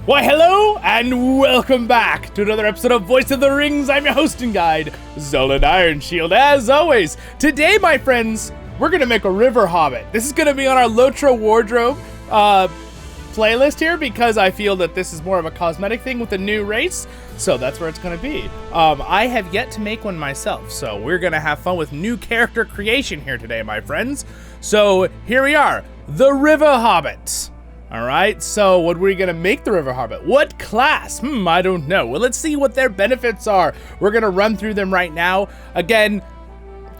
Why, hello, and welcome back to another episode of Voice of the Rings. I'm your host and guide, Zollin Ironshield. As always, today, my friends, we're going to make a river hobbit. This is going to be on our LOTRO wardrobe playlist here because I feel that this is more of a cosmetic thing with a new race, so that's where it's going to be. I have yet to make one myself, so we're going to have fun with new character creation here today, my friends. So here we are, the River Hobbit. All right, so what are we gonna make the River Hobbit? What class? I don't know. Well, let's see what their benefits are. We're gonna run through them right now. Again,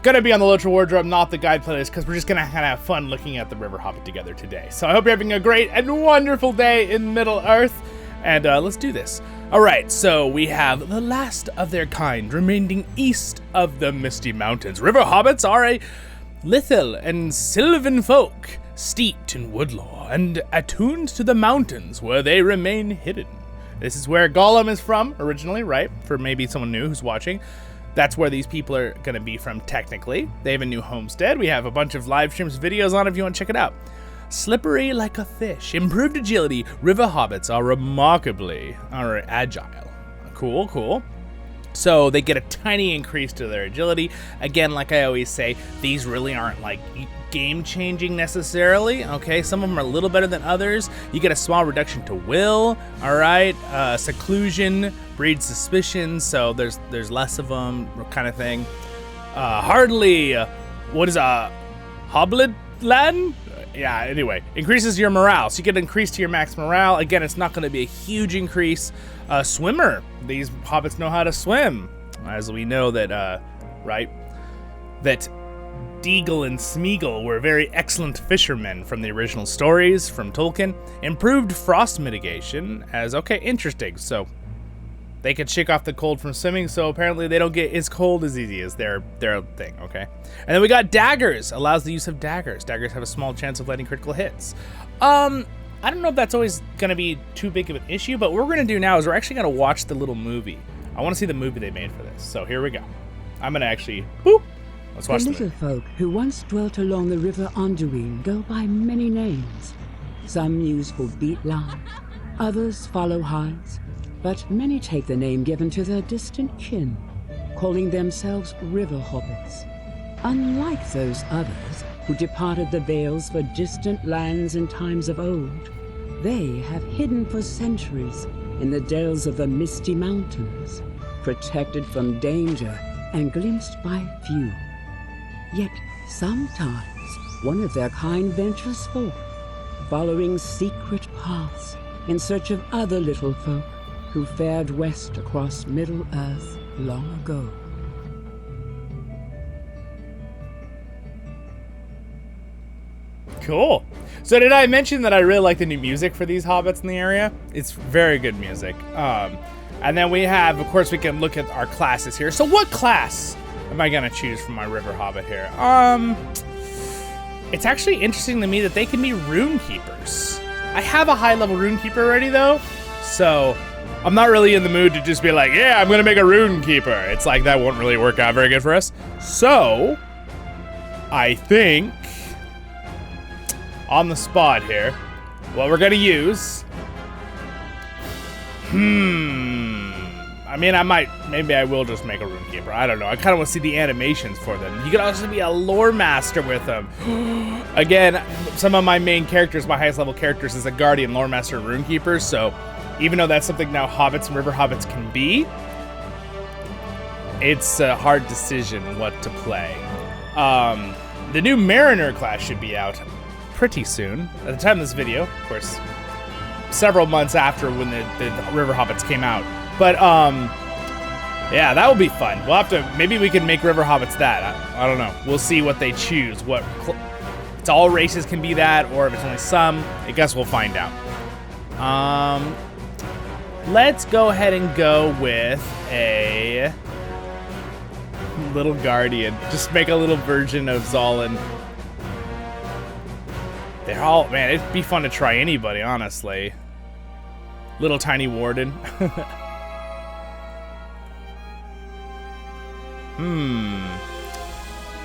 gonna be on the LOTRO wardrobe, not the guide playlist, because we're just gonna kind of have fun looking at the River Hobbit together today. So I hope you're having a great and wonderful day in Middle Earth, and let's do this. All right, so we have the last of their kind remaining east of the Misty Mountains. River Hobbits are a little and sylvan folk, steeped in woodlore and attuned to the mountains where they remain hidden. This is where Gollum is from originally, right? For maybe someone new who's watching. That's where these people are going to be from technically. They have a new homestead. We have a bunch of live streams, videos on if you want to check it out. Slippery like a fish, improved agility, river hobbits are remarkably agile. Cool. So they get a tiny increase to their agility. Again, like I always say, these really aren't like game-changing necessarily, okay? Some of them are a little better than others. You get a small reduction to will, all right? Seclusion breeds suspicion, so there's less of them, kind of thing. Hardly, what is a Hobbitland? Yeah, anyway, increases your morale, so you get an increase to your max morale. Again, it's not going to be a huge increase. Swimmer, these hobbits know how to swim, as we know that, right? That Deagle and Smeagol were very excellent fishermen from the original stories from Tolkien. Improved frost mitigation as, okay, interesting. So they could shake off the cold from swimming, so apparently they don't get as cold as easy as their thing, okay? And then we got daggers, allows the use of daggers. Daggers have a small chance of landing critical hits. I don't know if that's always going to be too big of an issue, but what we're going to do now is we're actually going to watch the little movie. I want to see the movie they made for this, so here we go. I'm going to actually, let's watch the little folk who once dwelt along the river Anduin go by many names. Some use for Beatland, others follow hides, but many take the name given to their distant kin, calling themselves river hobbits. Unlike those others who departed the vales for distant lands in times of old, they have hidden for centuries in the dells of the Misty Mountains, protected from danger and glimpsed by few. Yet sometimes one of their kind ventures forth, following secret paths in search of other little folk who fared west across Middle Earth long ago. Cool. So did I mention that I really like the new music for these hobbits in the area? It's very good music. And then we have, of course, we can look at our classes here. So what class am I gonna choose for my river hobbit here? It's actually interesting to me that they can be rune keepers. I have a high level rune keeper already though, so I'm not really in the mood to just be like, yeah, I'm gonna make a rune keeper. It's like that won't really work out very good for us. So I think on the spot here, what we're gonna use, I mean, maybe I will just make a rune keeper. I don't know. I kind of want to see the animations for them. You could also be a lore master with them. Again, some of my main characters, my highest level characters, is a guardian, lore master, and rune keeper. So even though that's something now hobbits and river hobbits can be, it's a hard decision what to play. The new mariner class should be out pretty soon. At the time of this video, of course, several months after when the river hobbits came out. But, yeah, that will be fun. We'll have to, maybe we can make river hobbits that. I don't know. We'll see what they choose. It's all races can be that, or if it's only some, I guess we'll find out. Let's go ahead and go with a little guardian. Just make a little version of Zollin. They're all, man, it'd be fun to try anybody, honestly. Little tiny warden.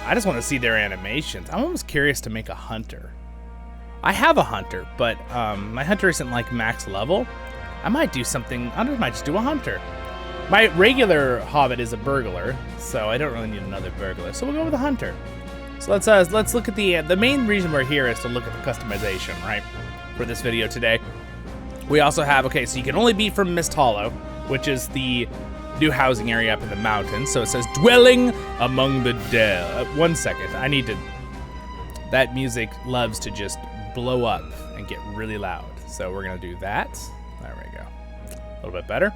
I just want to see their animations. I'm almost curious to make a hunter. I have a hunter, but my hunter isn't like max level. I might do something. I might just do a hunter. My regular hobbit is a burglar, so I don't really need another burglar. So we'll go with a hunter. So let's look at the main reason we're here is to look at the customization, right? For this video today. We also have, okay, so you can only be from Mist Hollow, which is the new housing area up in the mountains. So it says dwelling among the dead. 1 second, I need to. That music loves to just blow up and get really loud. So we're gonna do that. There we go. A little bit better.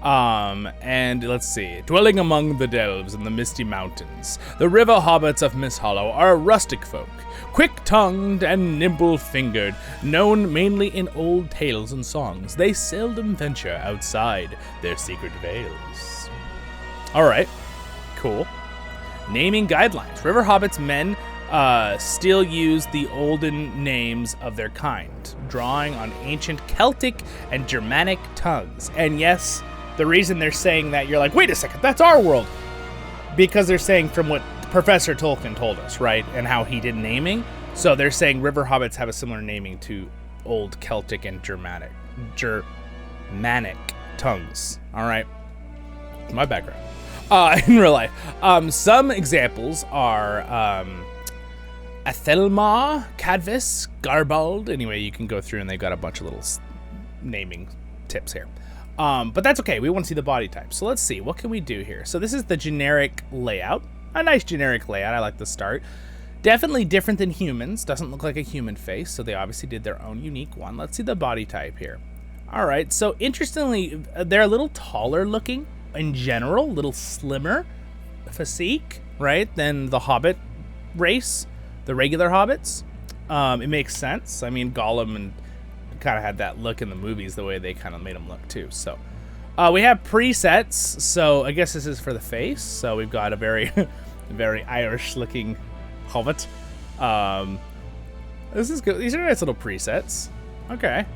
And let's see. Dwelling among the delves in the misty mountains, the river hobbits of Mist Hollow are a rustic folk, quick-tongued and nimble-fingered, known mainly in old tales and songs. They seldom venture outside their secret vales. All right, cool. Naming guidelines. River hobbits men still use the olden names of their kind, drawing on ancient Celtic and Germanic tongues. And yes, the reason they're saying that, you're like, wait a second, that's our world. Because they're saying from what Professor Tolkien told us, right? And how he did naming. So they're saying river hobbits have a similar naming to old Celtic and Germanic tongues. All right. My background. In real life. Some examples are Athelma, Cadvis, Garbald. Anyway, you can go through and they've got a bunch of little naming tips here. But that's okay. We want to see the body type. So let's see. What can we do here? So this is the generic layout. A nice generic layout. I like the start. Definitely different than humans. Doesn't look like a human face. So they obviously did their own unique one. Let's see the body type here. All right. So interestingly, they're a little taller looking in general. A little slimmer physique, right? Than the Hobbit race. The regular Hobbits. It makes sense. I mean, Gollum and kind of had that look in the movies, the way they kind of made them look too. So we have presets. So I guess this is for the face. So we've got a very, very Irish looking Hobbit. This is good. These are nice little presets. Okay.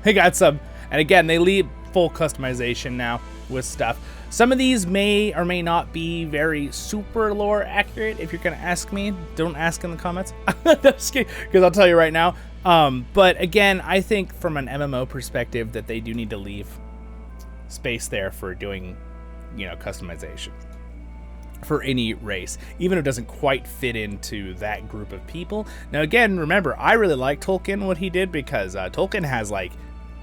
They got some, and again, they leave full customization now with stuff. Some of these may or may not be very super lore accurate. If you're going to ask me, don't ask in the comments. Because I'll tell you right now. But again, I think from an MMO perspective that they do need to leave space there for doing, you know, customization for any race, even if it doesn't quite fit into that group of people. Now, again, remember, I really like Tolkien, what he did, because Tolkien has like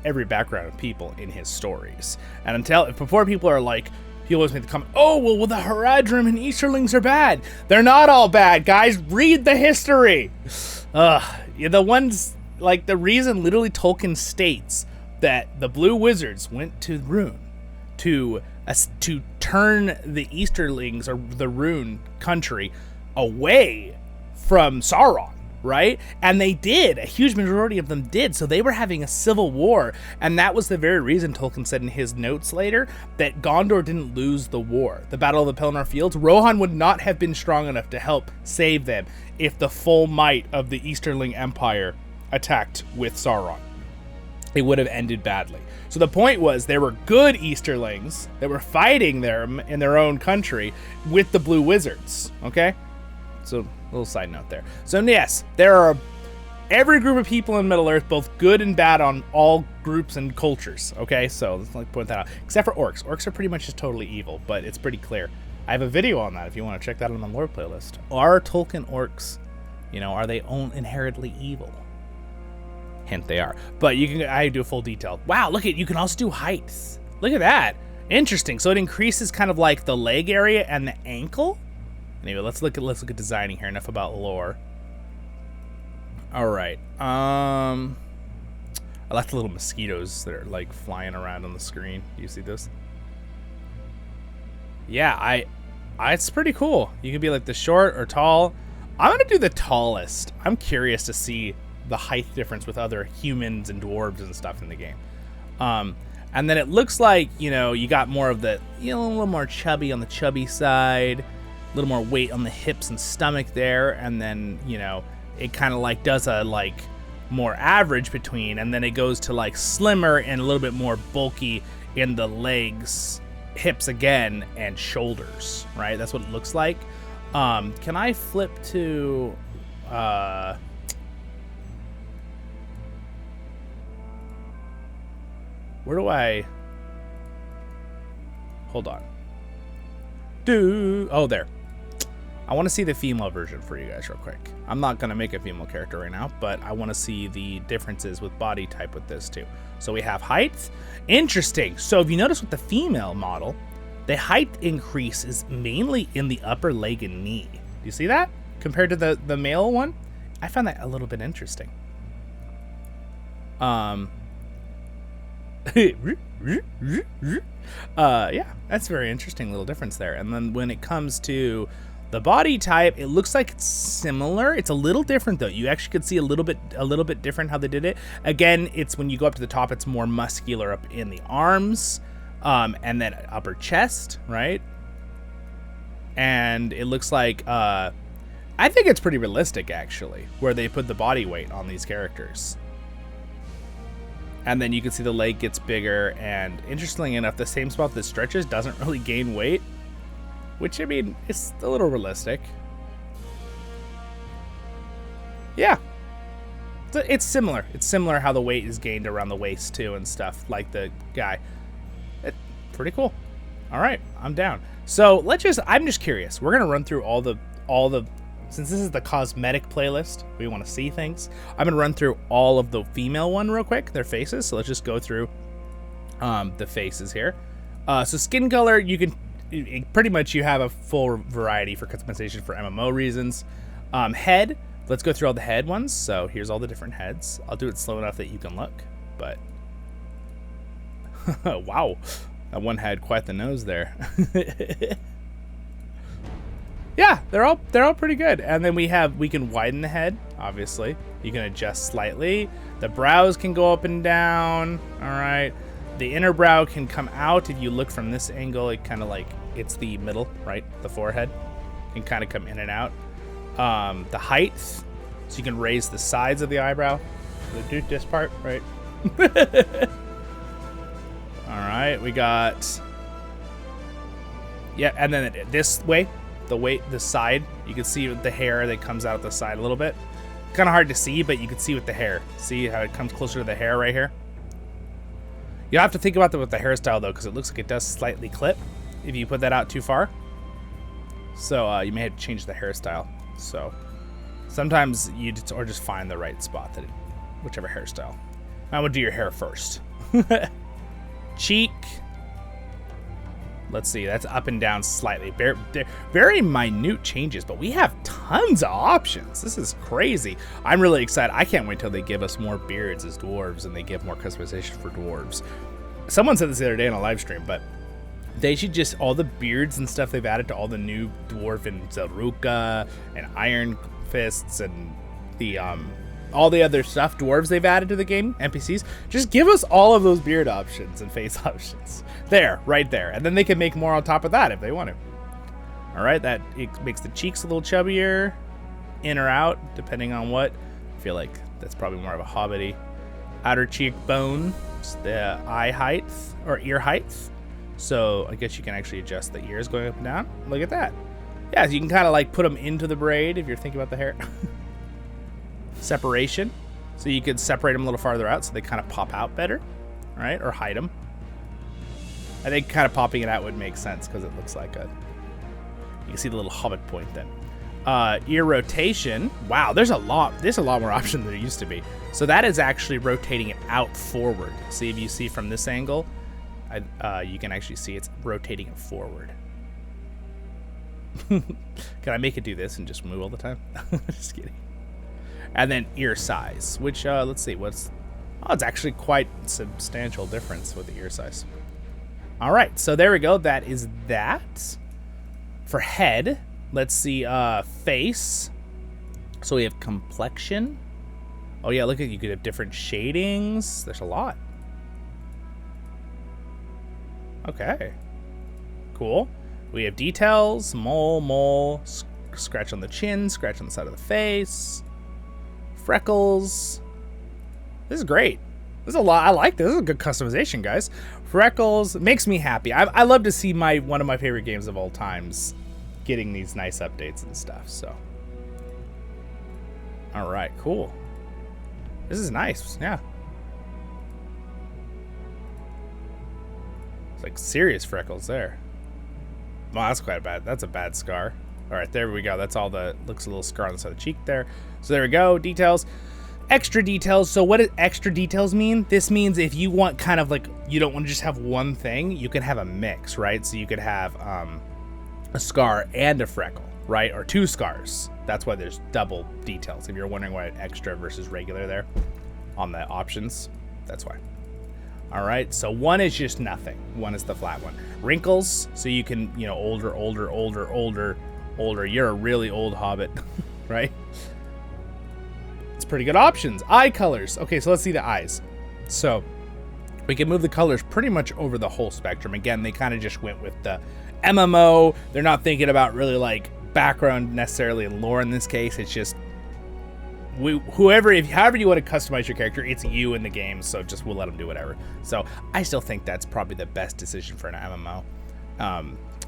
every background of people in his stories. And before people are like, he always make the comment, oh, well, the Haradrim and Easterlings are bad. They're not all bad, guys. Read the history. The ones, like, the reason literally Tolkien states that the Blue Wizards went to Rune to turn the Easterlings, or the Rune country, away from Sauron, right? And they did. A huge majority of them did. So they were having a civil war. And that was the very reason Tolkien said in his notes later that Gondor didn't lose the war. The Battle of the Pelennor Fields, Rohan would not have been strong enough to help save them if the full might of the Easterling Empire attacked with Sauron. It would have ended badly. So the point was, there were good Easterlings that were fighting them in their own country with the Blue Wizards, okay? So, a little side note there. So yes, there are every group of people in Middle-earth, both good and bad on all groups and cultures, okay? So, let's like point that out. Except for orcs. Orcs are pretty much just totally evil, but it's pretty clear. I have a video on that if you want to check that on the lore playlist. Are Tolkien orcs, you know, are they inherently evil? Hint, they are. But I do a full detail. Wow, look at, you can also do heights. Look at that. Interesting. So it increases kind of like the leg area and the ankle. Anyway, let's look at designing here. Enough about lore. All right. I like the little mosquitoes that are like flying around on the screen. Do you see this? Yeah, it's pretty cool. You could be like the short or tall. I'm gonna do the tallest. I'm curious to see the height difference with other humans and dwarves and stuff in the game. And then it looks like, you know, you got more of the, you know, a little more chubby on the chubby side, a little more weight on the hips and stomach there, and then, you know, it kind of like does a like more average between, and then it goes to like slimmer and a little bit more bulky in the legs, hips again, and shoulders, right? That's what it looks like. Can I flip to Where do I... Hold on. Oh, there. I want to see the female version for you guys real quick. I'm not going to make a female character right now, but I want to see the differences with body type with this too. So we have height. Interesting. So if you notice with the female model, the height increase is mainly in the upper leg and knee. Do you see that? Compared to the male one? I found that a little bit interesting. Yeah, that's a very interesting little difference there. And then when it comes to the body type, it looks like it's similar. It's a little different though. You actually could see a little bit different how they did it. Again, it's when you go up to the top, it's more muscular up in the arms, and then upper chest, right? And it looks like, I think it's pretty realistic actually, where they put the body weight on these characters. And then you can see the leg gets bigger, and interestingly enough, the same spot that stretches doesn't really gain weight, which, I mean, it's a little realistic. Yeah. It's similar. It's similar how the weight is gained around the waist too and stuff, like the guy. Pretty cool. All right, I'm down. So I'm just curious. We're gonna run through all the, since this is the cosmetic playlist, we want to see things. I'm going to run through all of the female one real quick, their faces. So let's just go through the faces here. So skin color, you can, pretty much you have a full variety for customization for MMO reasons. Head, let's go through all the head ones. So here's all the different heads. I'll do it slow enough that you can look, but wow, that one had quite the nose there. Yeah, they're all pretty good. And then we can widen the head, obviously. You can adjust slightly. The brows can go up and down. All right. The inner brow can come out. If you look from this angle, it kind of like, it's the middle, right? The forehead can kind of come in and out. The height, so you can raise the sides of the eyebrow. Do this part, right? All right, we got, yeah, and then this way. The side, you can see the hair that comes out the side a little bit. Kind of hard to see, but you can see with the hair. See how it comes closer to the hair right here? You have to think about that with the hairstyle though, because it looks like it does slightly clip if you put that out too far. So you may have to change the hairstyle. So sometimes or just find the right spot whichever hairstyle. I would do your hair first. Cheek. Let's see, that's up and down slightly. Very minute changes, but we have tons of options. This is crazy. I'm really excited. I can't wait till they give us more beards as dwarves and they give more customization for dwarves. Someone said this the other day on a live stream, but they should just, all the beards and stuff they've added to all the new Dwarven Zaruka and Iron Fists and the all the other stuff dwarves they've added to the game, NPCs, just give us all of those beard options and face options. There, right there. And then they can make more on top of that if they want to. All right, it makes the cheeks a little chubbier, in or out, depending on what. I feel like that's probably more of a hobbity. Outer cheekbone, the eye height, or ear height. So I guess you can actually adjust the ears going up and down. Look at that. Yeah, so you can kind of like put them into the braid if you're thinking about the hair. Separation, so you could separate them a little farther out so they kind of pop out better, right? Or hide them. I think kind of popping it out would make sense because it looks like you can see the little hobbit point then. Ear rotation, wow, there's a lot more option than there used to be. So that is actually rotating it out forward. See, if you see from this angle, you can actually see it's rotating it forward. Can I make it do this and just move all the time? Just kidding. And then ear size, which, let's see, it's actually quite substantial difference with the ear size. All right, so there we go. That is that. For head, let's see, face. So we have complexion. Oh yeah, look at, you could have different shadings. There's a lot. Okay, cool. We have details, mole, scratch on the chin, scratch on the side of the face. Freckles. This is great. This is a lot. I like this. This is a good customization, guys. Freckles makes me happy. I love to see one of my favorite games of all times getting these nice updates and stuff. So, all right, cool. This is nice. Yeah. like serious freckles there. Well, that's quite bad. That's a bad scar. All right, there we go. That's all the, looks a little scar on the side of the cheek there. So there we go, details. Extra details. So what does extra details mean? This means if you want kind of like, you don't want to just have one thing, you can have a mix, right? So you could have a scar and a freckle, right? Or 2 scars. That's why there's double details. If you're wondering why extra versus regular there on the options, that's why. All right, so 1 is just nothing. 1 is the flat one. Wrinkles, so you can, you know, older. You're a really old hobbit, right? It's pretty good options. Eye colors. Okay, so let's see the eyes. So we can move the colors pretty much over the whole spectrum. Again, they kind of just went with the MMO. They're not thinking about really like background necessarily in lore in this case. It's just however you want to customize your character, it's you in the game, so just we'll let them do whatever. So I still think that's probably the best decision for an MMO.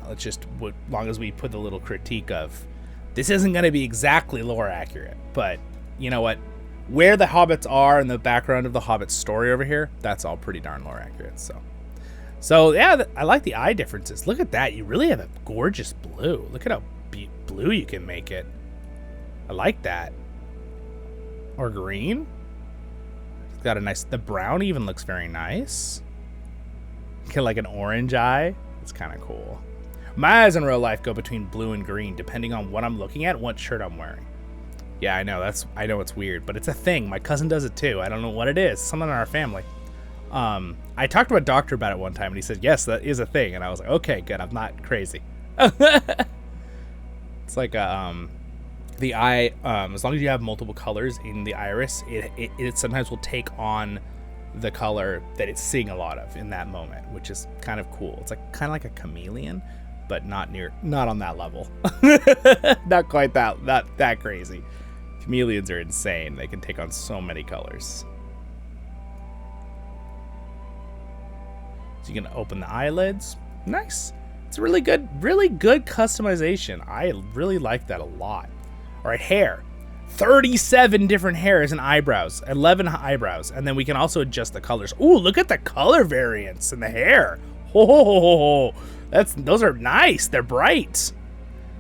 Let's just, as long as we put the little critique of, this isn't going to be exactly lore accurate, but you know what? Where the hobbits are and the background of the hobbit story over here, that's all pretty darn lore accurate. So yeah, I like the eye differences. Look at that. You really have a gorgeous blue. Look at how blue you can make it. I like that. Or green. It's got a nice, the brown even looks very nice. Get like an orange eye. It's kind of cool. My eyes in real life go between blue and green, depending on what I'm looking at, what shirt I'm wearing. Yeah, I know it's weird, but it's a thing. My cousin does it too. I don't know what it is. Someone in our family. I talked to a doctor about it one time, and he said, yes, that is a thing. And I was like, okay, good. I'm not crazy. It's like the eye, as long as you have multiple colors in the iris, it sometimes will take on the color that it's seeing a lot of in that moment, which is kind of cool. It's like kind of like a chameleon, but not on that level. Not quite that crazy. Chameleons are insane. They can take on so many colors. So you can open the eyelids. Nice. It's really good customization. I really like that a lot. All right, hair. 37 different hairs and eyebrows, 11 eyebrows, and then we can also adjust the colors. Ooh, look at the color variance in the hair. Oh, those are nice. They're bright.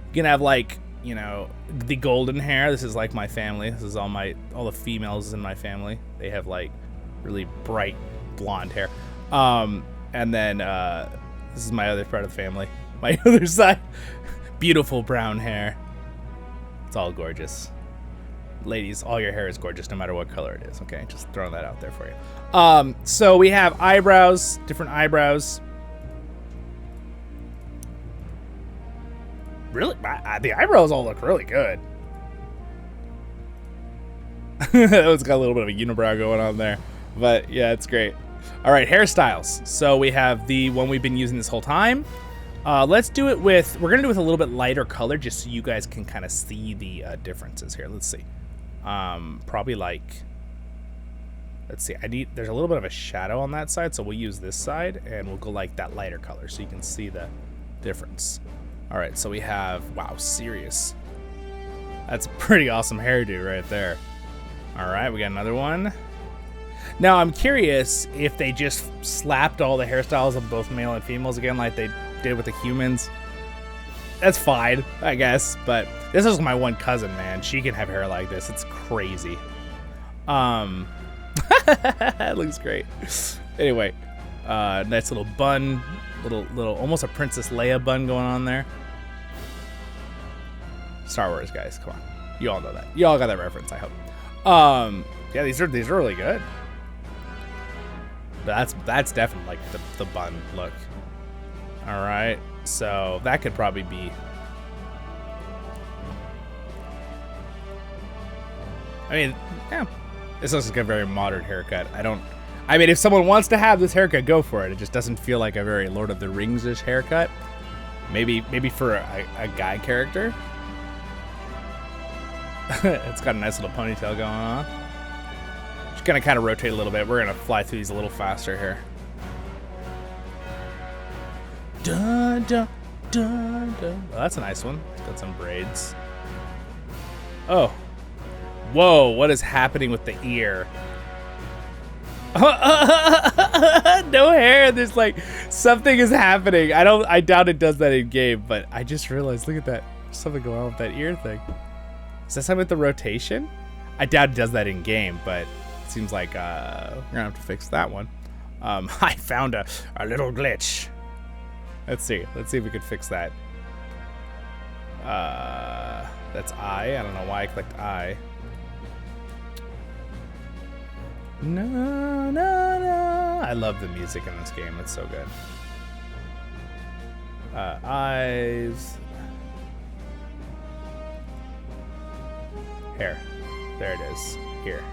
You can have like, you know, the golden hair. This is like my family. This is all the females in my family. They have like really bright blonde hair. And then this is my other part of the family. My other side, beautiful brown hair. It's all gorgeous. Ladies, all your hair is gorgeous no matter what color it is, okay? Just throwing that out there for you. So we have eyebrows, different eyebrows. Really, the eyebrows all look really good. It's got a little bit of a unibrow going on there, but yeah, it's great. All right, hairstyles. So we have the one we've been using this whole time. Let's do it with, we're gonna do it with a little bit lighter color just so you guys can kind of see the differences here. Let's see. Probably like, let's see, there's a little bit of a shadow on that side, so we'll use this side and we'll go like that lighter color so you can see the difference. All right, so we have, wow, serious. That's a pretty awesome hairdo right there. All right, we got another one. Now I'm curious if they just slapped all the hairstyles of both male and females again like they did with the humans. That's fine, I guess, but this is my one cousin, man. She can have hair like this. It's crazy. It looks great. Anyway, nice little bun, little almost a Princess Leia bun going on there. Star Wars, guys, come on. You all know that. You all got that reference, I hope. Yeah, these are really good. That's definitely like the bun look. All right, so that could probably be. I mean, yeah, this looks like a very modern haircut. I mean, if someone wants to have this haircut, go for it. It just doesn't feel like a very Lord of the Rings-ish haircut. Maybe for a guy character. It's got a nice little ponytail going on. Just gonna kind of rotate a little bit. We're gonna fly through these a little faster here. Dun, dun, dun, dun. Oh, that's a nice one. It's got some braids. Oh. Whoa, what is happening with the ear? No hair again, there's like something is happening. I doubt it does that in game, but I just realized, look at that. There's something going on with that ear thing. Is that something with the rotation? I doubt it does that in game, but it seems like we're gonna have to fix that one. I found a little glitch. Let's see if we could fix that. That's I don't know why I clicked I. No, no, no. I love the music in this game. It's so good. Eyes. Hair. There it is. Here.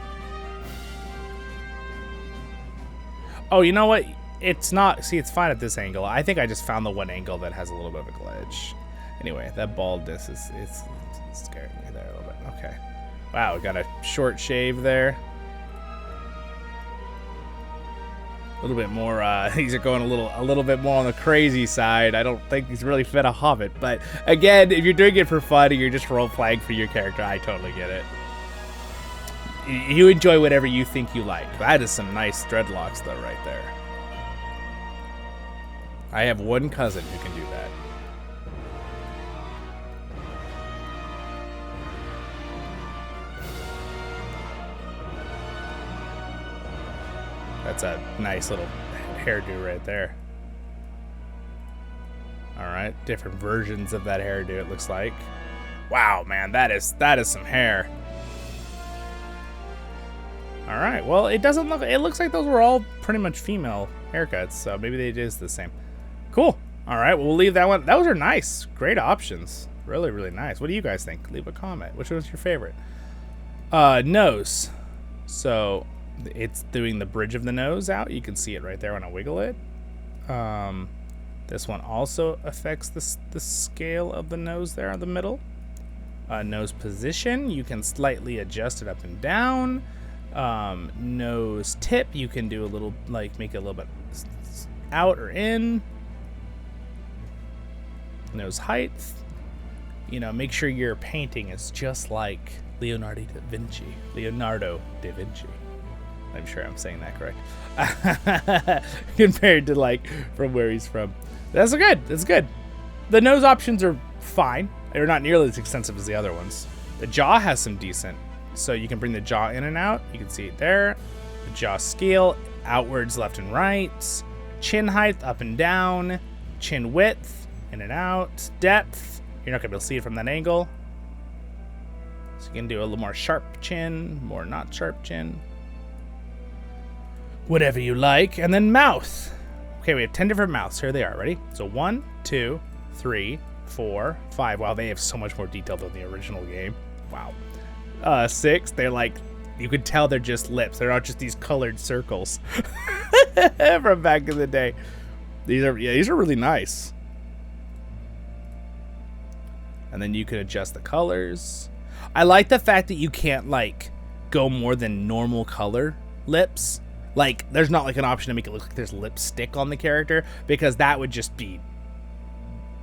Oh, you know what? It's not. See, it's fine at this angle. I think I just found the one angle that has a little bit of a glitch. Anyway, that baldness it's scaring me there a little bit. Okay. Wow, we got a short shave there. A little bit more. These are going a little bit more on the crazy side. I don't think these really fit a hobbit, but again, if you're doing it for fun and you're just role playing for your character, I totally get it. You enjoy whatever you think you like. That is some nice dreadlocks though, right there. I have one cousin who can do that. That's a nice little hairdo right there. All right, different versions of that hairdo, it looks like. Wow, man, that is some hair. All right, well, it doesn't look. It looks like those were all pretty much female haircuts, so maybe they is the same. Cool. All right, well, we'll leave that one. Those are nice, great options. Really, really nice. What do you guys think? Leave a comment. Which one's your favorite? Nose. So it's doing the bridge of the nose out. You can see it right there when I wiggle it. This one also affects the scale of the nose there in the middle. Nose position, you can slightly adjust it up and down. Nose tip, you can do a little, like, make it a little bit out or in. Nose height, you know, make sure your painting is just like Leonardo da Vinci. I'm sure I'm saying that correct. Compared to, like, from where he's from. That's good. That's good. The nose options are fine. They're not nearly as extensive as the other ones. The jaw has some decent. So you can bring the jaw in and out. You can see it there. The jaw scale, outwards, left and right. Chin height, up and down. Chin width, in and out. Depth, you're not going to be able to see it from that angle. So you can do a little more sharp chin, more not sharp chin. Whatever you like. And then mouth. Okay, we have 10 different mouths. Here they are. Ready? So 1, 2, 3, 4, 5. Wow, they have so much more detail than the original game. Wow. 6, they're like, you could tell they're just lips. They're not just these colored circles from back in the day. These are really nice. And then you can adjust the colors. I like the fact that you can't, like, go more than normal color lips. Like, there's not like an option to make it look like there's lipstick on the character, because that would just be,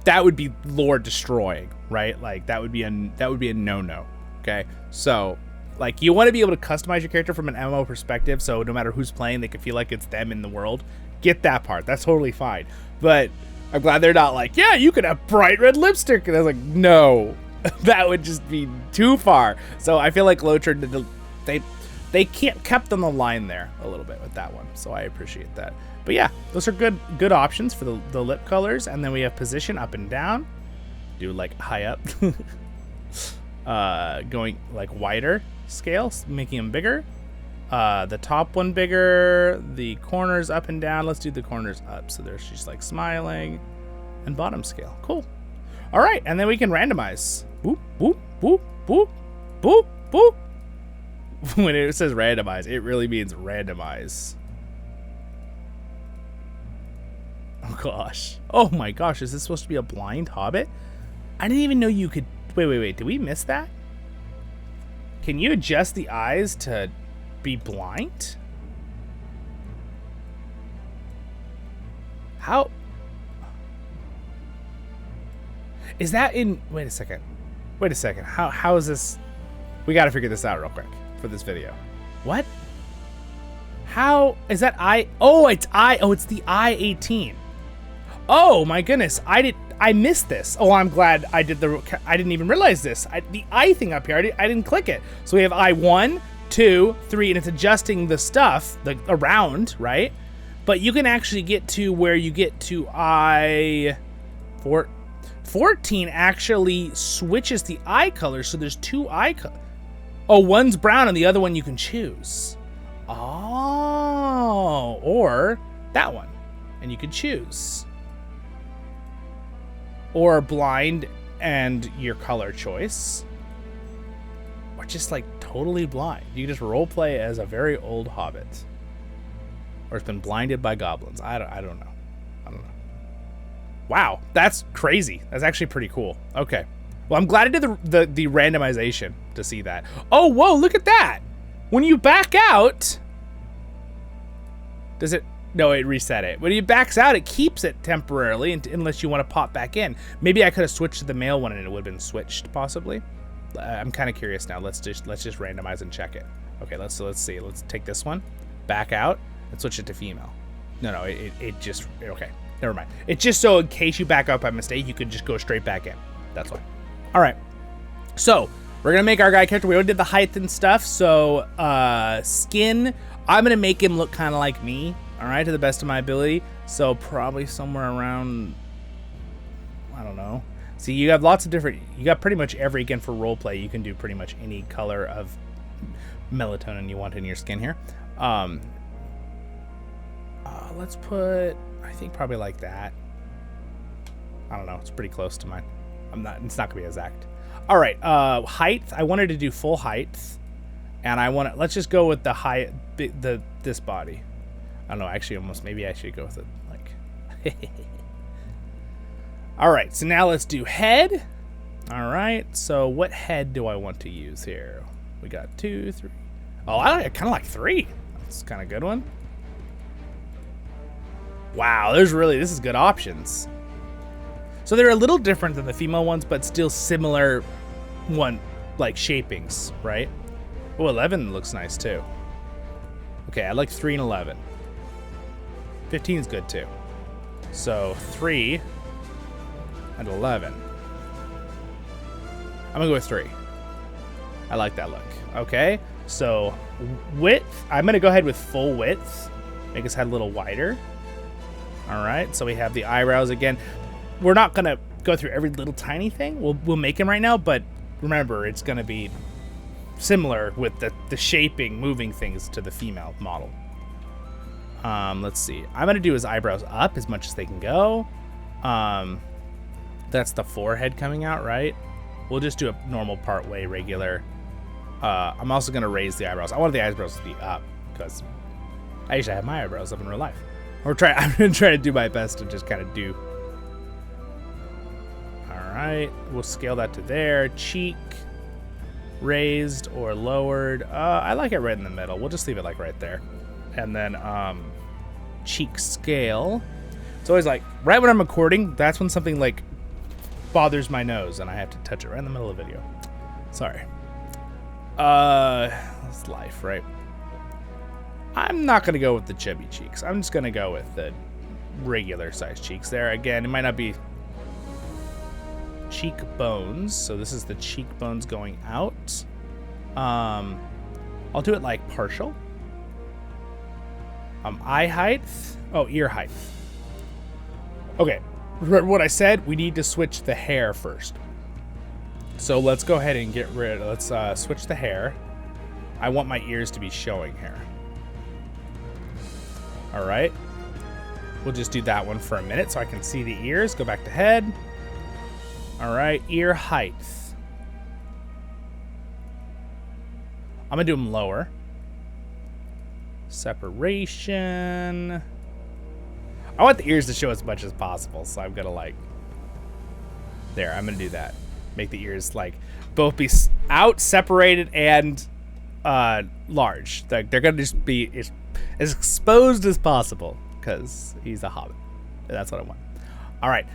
that would be lore destroying, right? Like, that would be a no-no. Okay, so, like, you want to be able to customize your character from an MMO perspective, so no matter who's playing, they can feel like it's them in the world. Get that part. That's totally fine. But I'm glad they're not like, yeah, you could have bright red lipstick. And I was like, no, that would just be too far. So I feel like LOTRO, they kept on the line there a little bit with that one. So I appreciate that. But yeah, those are good options for the lip colors. And then we have position up and down. Do, like, high up. Going, like, wider scales, making them bigger. The top one bigger, the corners up and down. Let's do the corners up, so there's just, like, smiling. And bottom scale. Cool. All right, and then we can randomize. Boop, boop, boop, boop, boop, boop. When it says randomize, it really means randomize. Oh gosh. Oh my gosh, is this supposed to be a blind hobbit? I didn't even know you could. Wait, did we miss that? Can you adjust the eyes to be blind? How? Is that in, wait a second. How is this? We gotta figure this out real quick for this video. What? How is that I? Oh, it's I. Oh, it's the I-18. Oh my goodness, I missed this. Oh, I'm glad I didn't even realize this. The I thing up here, I didn't click it. So we have I1, 2, 3, and it's adjusting the stuff around, right? But you can actually get to where you get to I-14 actually switches the eye color. So there's two eye colors. Oh, one's brown and the other one you can choose. Oh, or that one, and you could choose. Or blind and your color choice. Or just like totally blind. You can just role play as a very old hobbit. Or it's been blinded by goblins. I don't know. Wow, that's crazy. That's actually pretty cool. Okay. Well, I'm glad I did the randomization to see that. Oh, whoa, look at that. When you back out, does it? No, it reset it. When it backs out, it keeps it temporarily unless you want to pop back in. Maybe I could have switched to the male one and it would have been switched, possibly. I'm kind of curious now. Let's just randomize and check it. Okay, let's see. Let's take this one, back out, and switch it to female. No, it just okay. Never mind. It's just so in case you back up by mistake, you could just go straight back in. That's why. All right. So we're gonna make our guy character. We already did the height and stuff. So skin, I'm gonna make him look kind of like me. All right, to the best of my ability. So probably somewhere around, I don't know. See, you have lots of different, you got pretty much every, again, for roleplay, you can do pretty much any color of melatonin you want in your skin here. Let's put, I think probably like that. I don't know, it's pretty close to mine. It's not gonna be exact. All right, height, I wanted to do full height. And let's just go with the height, this body. I don't know, actually, almost, maybe I should go with it, like, all right, so now let's do head. All right, so what head do I want to use here? We got 2, 3. Oh, I kind of like 3. That's kind of a good one. Wow, this is good options. So they're a little different than the female ones, but still similar like shapings, right? Oh, 11 looks nice too. Okay, I like 3 and 11. 15 is good too. So 3 and 11. I'm gonna go with 3. I like that look. Okay, so width, I'm gonna go ahead with full width. Make his head a little wider. All right, so we have the eyebrows again. We're not gonna go through every little tiny thing. We'll make him right now, but remember, it's gonna be similar with the shaping, moving things to the female model. Let's see. I'm gonna do his eyebrows up as much as they can go. That's the forehead coming out, right? We'll just do a normal part way regular. I'm also gonna raise the eyebrows. I want the eyebrows to be up because I usually have my eyebrows up in real life. I'm gonna try to do my best to just kind of do. All right, we'll scale that to there. Cheek raised or lowered. I like it right in the middle. We'll just leave it like right there. And then cheek scale. It's always like right when I'm recording, that's when something like bothers my nose and I have to touch it right in the middle of the video. Sorry. It's life, right? I'm not gonna go with the chubby cheeks. I'm just gonna go with the regular size cheeks there. Again, it might not be cheekbones, so this is the cheekbones going out. I'll do it like partial. Eye height. Oh, ear height. Okay, remember what I said? We need to switch the hair first. So let's go ahead and let's switch the hair. I want my ears to be showing hair. All right. We'll just do that one for a minute so I can see the ears. Go back to head. All right, ear height. I'm gonna do them lower. Separation. I want the ears to show as much as possible, so I'm gonna like, there, I'm gonna do that. Make the ears like both be out, separated, and large. They're gonna just be as exposed as possible because he's a hobbit. That's what I want. All right,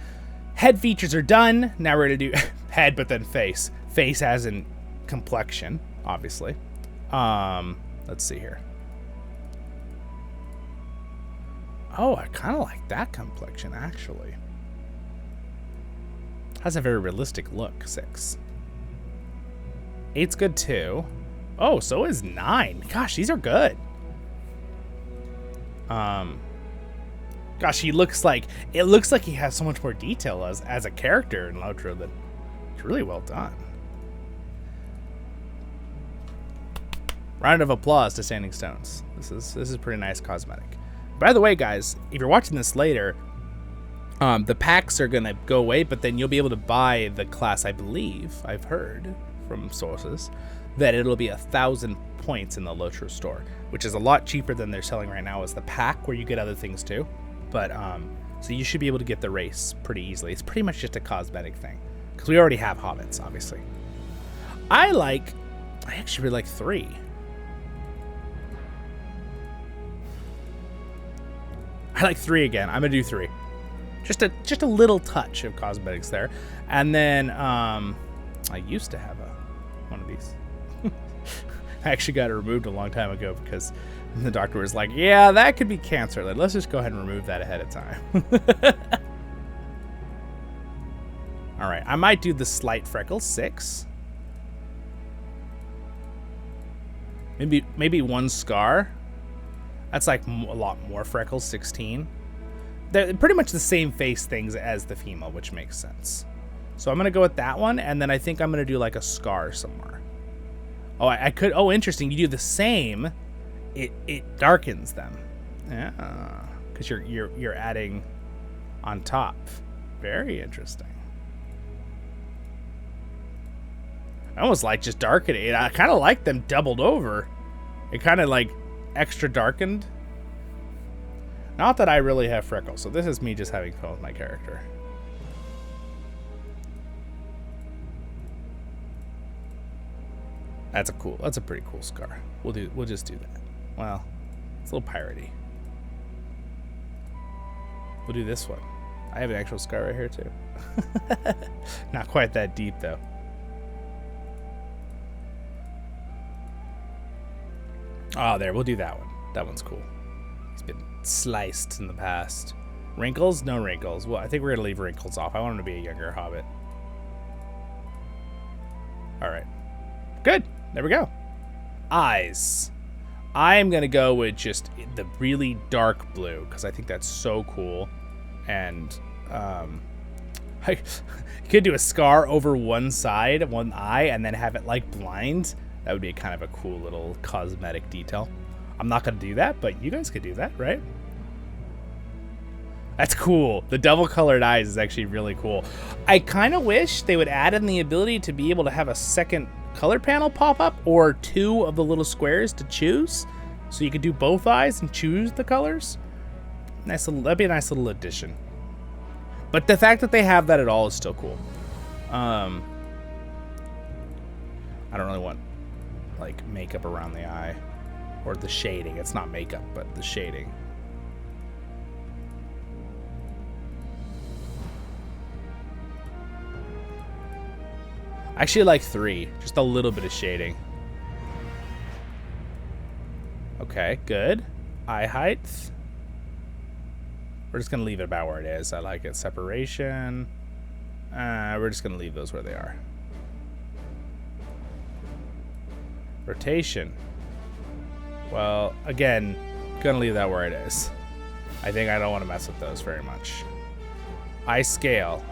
head features are done. Now we're gonna do head, but then face. Face as in complexion, obviously. Let's see here. Oh, I kind of like that complexion, actually. Has a very realistic look. 6. 8's good, too. Oh, so is 9. Gosh, these are good. Gosh, it looks like he has so much more detail as a character in LOTRO that it's really well done. Round of applause to Standing Stones. This is pretty nice cosmetic. By the way, guys, if you're watching this later, the packs are gonna go away, but then you'll be able to buy the class. I believe I've heard from sources that it'll be 1,000 points in the LOTRO store, which is a lot cheaper than they're selling right now as the pack, where you get other things too. But so you should be able to get the race pretty easily. It's pretty much just a cosmetic thing because we already have Hobbits, obviously. I actually really like 3. I like 3 again. I'm gonna do 3. Just a little touch of cosmetics there, and then I used to have one of these. I actually got it removed a long time ago because the doctor was like, "Yeah, that could be cancer. Let's just go ahead and remove that ahead of time." All right, I might do the slight freckles. 6. Maybe 1 scar. That's like a lot more freckles. 16. They're pretty much the same face things as the female, which makes sense. So I'm gonna go with that one, and then I think I'm gonna do like a scar somewhere. Oh, I could. Oh, interesting. You do the same. It darkens them. Yeah, because you're adding on top. Very interesting. I almost like just darkening it. I kind of like them doubled over. It kind of like extra darkened. Not that I really have freckles, so this is me just having fun with my character. That's a pretty cool scar. We'll just do that. Well, it's a little piratey. We'll do this one. I have an actual scar right here too. Not quite that deep though. Oh, there, we'll do that one. That one's cool. He's been sliced in the past. Wrinkles? No wrinkles. Well, I think we're gonna leave wrinkles off. I want him to be a younger Hobbit. All right. Good. There we go. Eyes. I'm gonna go with just the really dark blue because I think that's so cool. And you could do a scar over one side, one eye, and then have it like blind. That would be kind of a cool little cosmetic detail. I'm not gonna do that, but you guys could do that, right? That's cool. The double colored eyes is actually really cool. I kind of wish they would add in the ability to be able to have a second color panel pop up, or 2 of the little squares to choose, so you could do both eyes and choose the colors. That'd be a nice little addition. But the fact that they have that at all is still cool. I don't really want like makeup around the eye or the shading. It's not makeup, but the shading. I actually like 3, just a little bit of shading. Okay, good. Eye height. We're just gonna leave it about where it is. I like it. Separation. We're just gonna leave those where they are. Rotation. Well, again, gonna leave that where it is. I think I don't want to mess with those very much. Eye scale.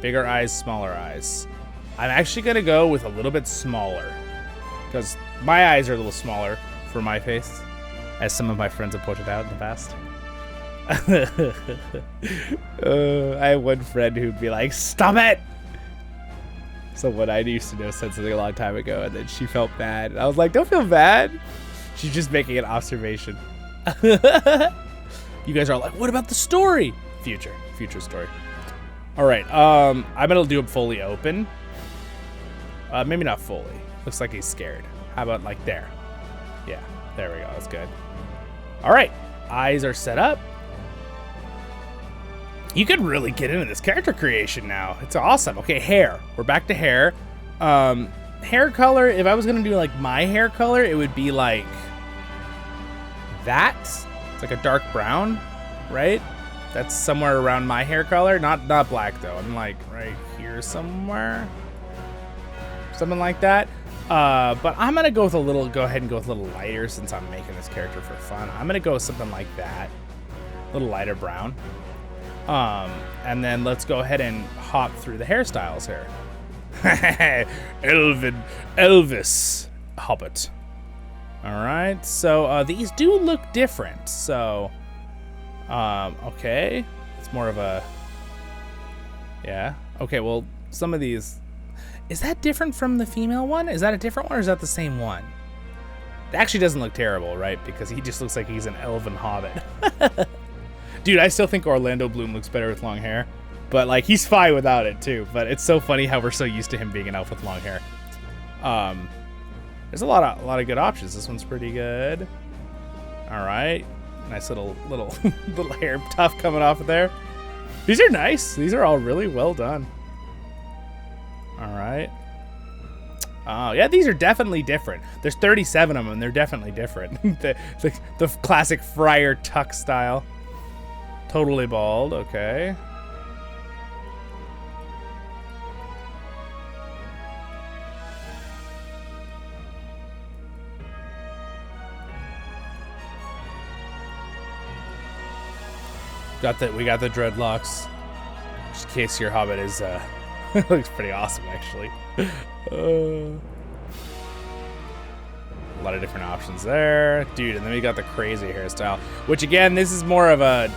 Bigger eyes, smaller eyes. I'm actually gonna go with a little bit smaller because my eyes are a little smaller for my face, as some of my friends have pointed out in the past. I have one friend who'd be like, "Stop it!" Someone I used to know said something a long time ago, and then she felt bad. And I was like, "Don't feel bad. She's just making an observation." You guys are like, "What about the story?" Future story. All right, I'm gonna do it fully open. Maybe not fully. Looks like he's scared. How about like there? Yeah, there we go. That's good. All right, eyes are set up. You could really get into this character creation now. It's awesome. Okay, hair. We're back to hair. Hair color, if I was gonna do like my hair color, it would be like that. It's like a dark brown. right? That's somewhere around my hair color. Not black though. I'm like right here somewhere. Something like that. But I'm gonna go ahead and go with a little lighter since I'm making this character for fun. I'm gonna go with something like that. A little lighter brown. And then let's go ahead and hop through the hairstyles here. Elvis Hobbit. All right, so these do look different. So, okay, it's more of a, yeah. Okay, well, some of these, is that different from the female one? Is that a different one or is that the same one? It actually doesn't look terrible, right? Because he just looks like he's an elven hobbit. Dude, I still think Orlando Bloom looks better with long hair. But, like, he's fine without it, too. But it's so funny how we're so used to him being an elf with long hair. There's a lot of good options. This one's pretty good. All right. Nice little hair tuft coming off of there. These are nice. These are all really well done. All right. Oh, yeah, these are definitely different. There's 37 of them, and they're definitely different. the classic friar tuck style. Totally bald, okay. We got the dreadlocks. Just in case your hobbit is looks pretty awesome actually. A lot of different options there. Dude, and then we got the crazy hairstyle. Which again, this is more of a,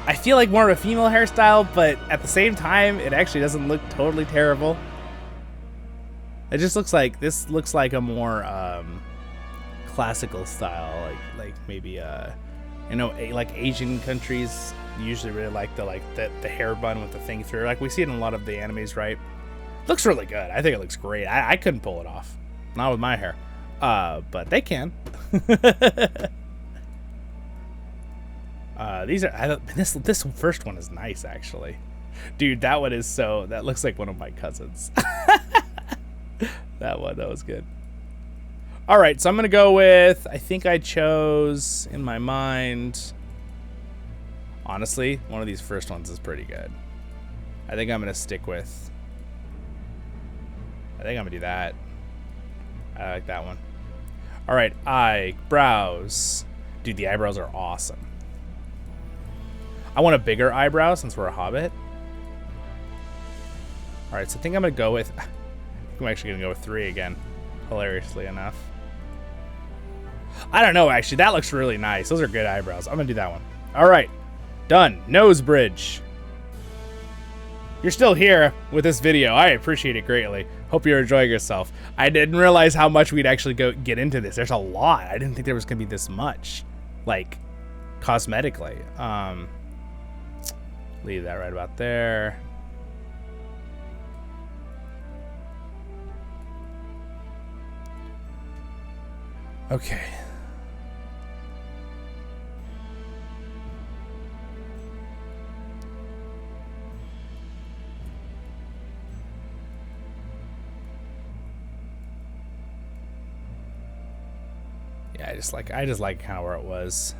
I feel like more of a female hairstyle, but at the same time, it actually doesn't look totally terrible. It just looks like, this looks like a more classical style, like maybe you know, like Asian countries usually really like the hair bun with the thing through. Like we see it in a lot of the animes, right? Looks really good. I think it looks great. I couldn't pull it off, not with my hair, but they can. These are this first one is nice actually, dude. That one is so, that looks like one of my cousins. that was good. All right, so I'm gonna go with, I think I chose in my mind, honestly, one of these first ones is pretty good. I think I'm gonna stick with, I think I'm gonna do that. I like that one. All right, eyebrows. Dude, the eyebrows are awesome. I want a bigger eyebrow since we're a hobbit. All right, so I think I'm gonna go with, I think I'm actually gonna go with 3 again, hilariously enough. I don't know, actually. That looks really nice. Those are good eyebrows. I'm going to do that one. All right. Done. Nose bridge. You're still here with this video. I appreciate it greatly. Hope you're enjoying yourself. I didn't realize how much we'd actually get into this. There's a lot. I didn't think there was going to be this much, like, cosmetically. Leave that right about there. Okay. Yeah, I just like kind of where it was.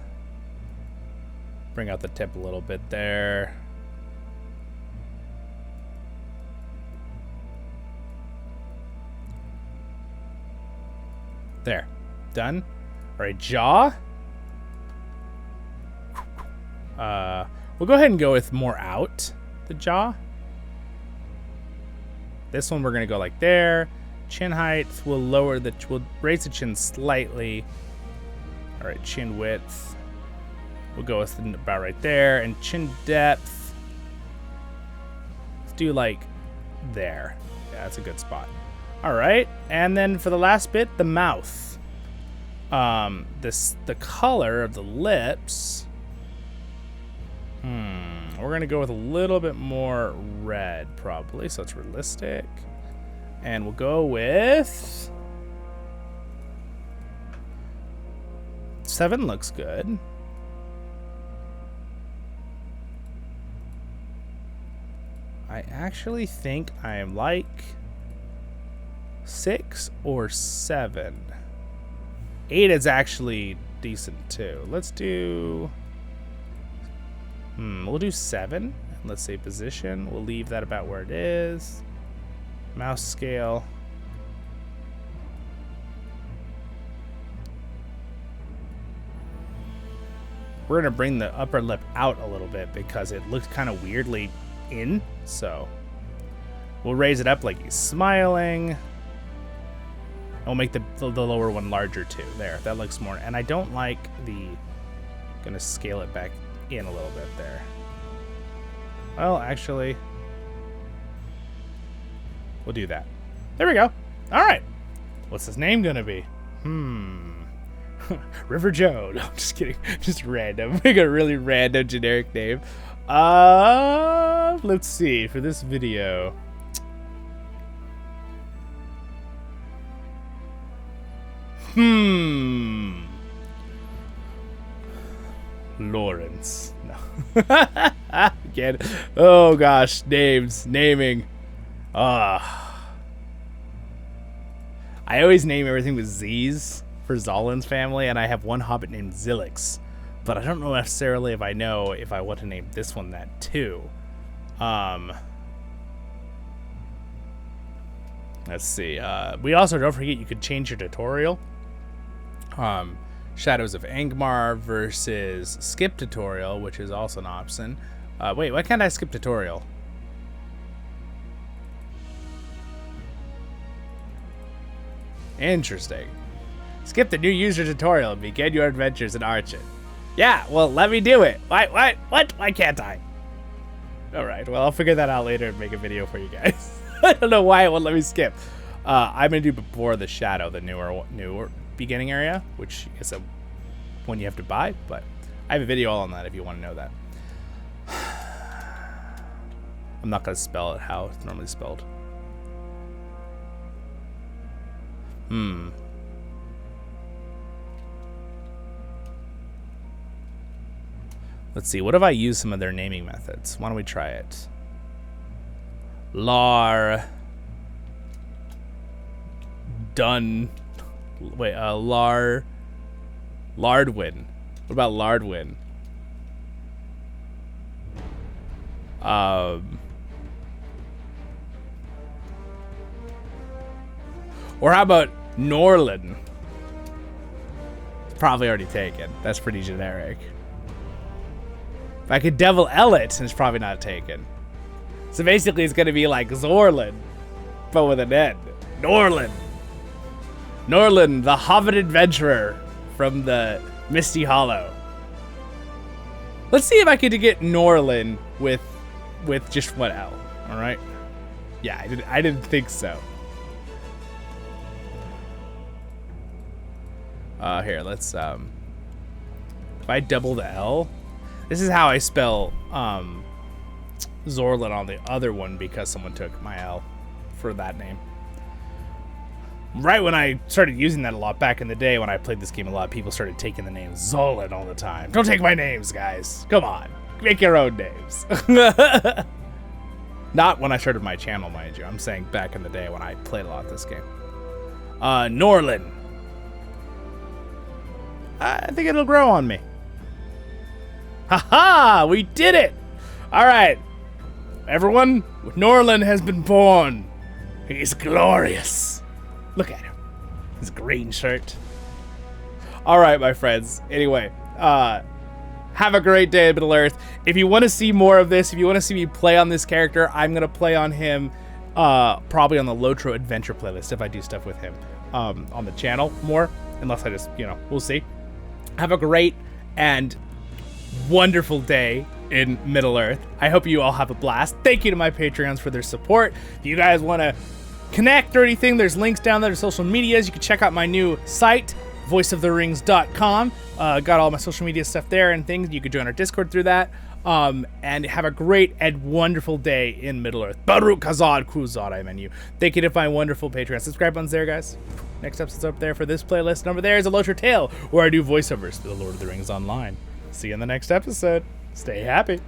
Bring out the tip a little bit there. There. Done. All right, jaw. We'll go ahead and go with more out the jaw. This one we're gonna go like there. Chin height, we'll raise the chin slightly. All right, chin width. We'll go with about right there, and chin depth. Let's do like there. Yeah, that's a good spot. All right, and then for the last bit, the mouth. The color of the lips. We're gonna go with a little bit more red, probably, so it's realistic. And we'll go with 7 looks good. I actually think I am like 6 or 7. 8 is actually decent too. Let's do We'll do 7. Let's say position. We'll leave that about where it is. Mouse scale. We're gonna bring the upper lip out a little bit because it looks kind of weirdly in. So we'll raise it up like he's smiling. We'll make the lower one larger too. There, that looks more. And I don't like the. Gonna scale it back in a little bit there. Well, actually, we'll do that. There we go. All right. What's his name gonna be? River Joe. No, I'm just kidding. Just random. Make a really random generic name. Let's see for this video. Lawrence. No. Again. Oh gosh, naming. I always name everything with Z's for Zollin's family, and I have one Hobbit named Zilix, but I don't know necessarily if I know if I want to name this one that too. Let's see. We also, don't forget, you could change your tutorial. Shadows of Angmar versus skip tutorial, which is also an option. Wait, why can't I skip tutorial? Interesting. Skip the new user tutorial and begin your adventures in Archon. Yeah, well, let me do it. What? Why can't I? Alright, well, I'll figure that out later and make a video for you guys. I don't know why it won't let me skip. I'm going to do before the Shadow, the newer beginning area, which is a one you have to buy, but I have a video all on that if you want to know that. I'm not going to spell it how it's normally spelled. Let's see, what if I use some of their naming methods? Why don't we try it? Lardwin. What about Lardwin? Or how about Norlin? It's probably already taken. That's pretty generic. If I could Devil L it, it's probably not taken. So basically it's gonna be like Zorlin, but with an N. Norlin. Norlin, the Hobbit adventurer from the Misty Hollow. Let's see if I could get Norlin with just one L. All right. Yeah, I didn't think so. Here, let's if I double the L. This is how I spell Zorlin on the other one because someone took my L for that name. Right when I started using that a lot back in the day when I played this game a lot, people started taking the name Zollin all the time. Don't take my names, guys. Come on. Make your own names. Not when I started my channel, mind you. I'm saying back in the day when I played a lot of this game. Norlin. I think it'll grow on me. Haha! We did it! Alright. Everyone, Norlin has been born. He's glorious. Look at him. His green shirt. Alright, my friends. Anyway, have a great day in Middle-earth. If you want to see more of this, if you want to see me play on this character, I'm going to play on him probably on the LOTRO adventure playlist if I do stuff with him on the channel more. Unless I just, we'll see. Have a great and wonderful day in Middle-earth. I hope you all have a blast. Thank you to my Patreons for their support. If you guys want to connect or anything, there's links down there to social medias. You can check out my new site, voiceoftherings.com. Got all my social media stuff there and things. You could join our Discord through that. And have a great and wonderful day in Middle-earth. Baruch Hazad Kuzad, I menu. Thank you to my wonderful Patreon. Subscribe buttons there, guys. Next episode's up there for this playlist. And over there is a LOTRO Tale, where I do voiceovers for the Lord of the Rings Online. See you in the next episode. Stay happy.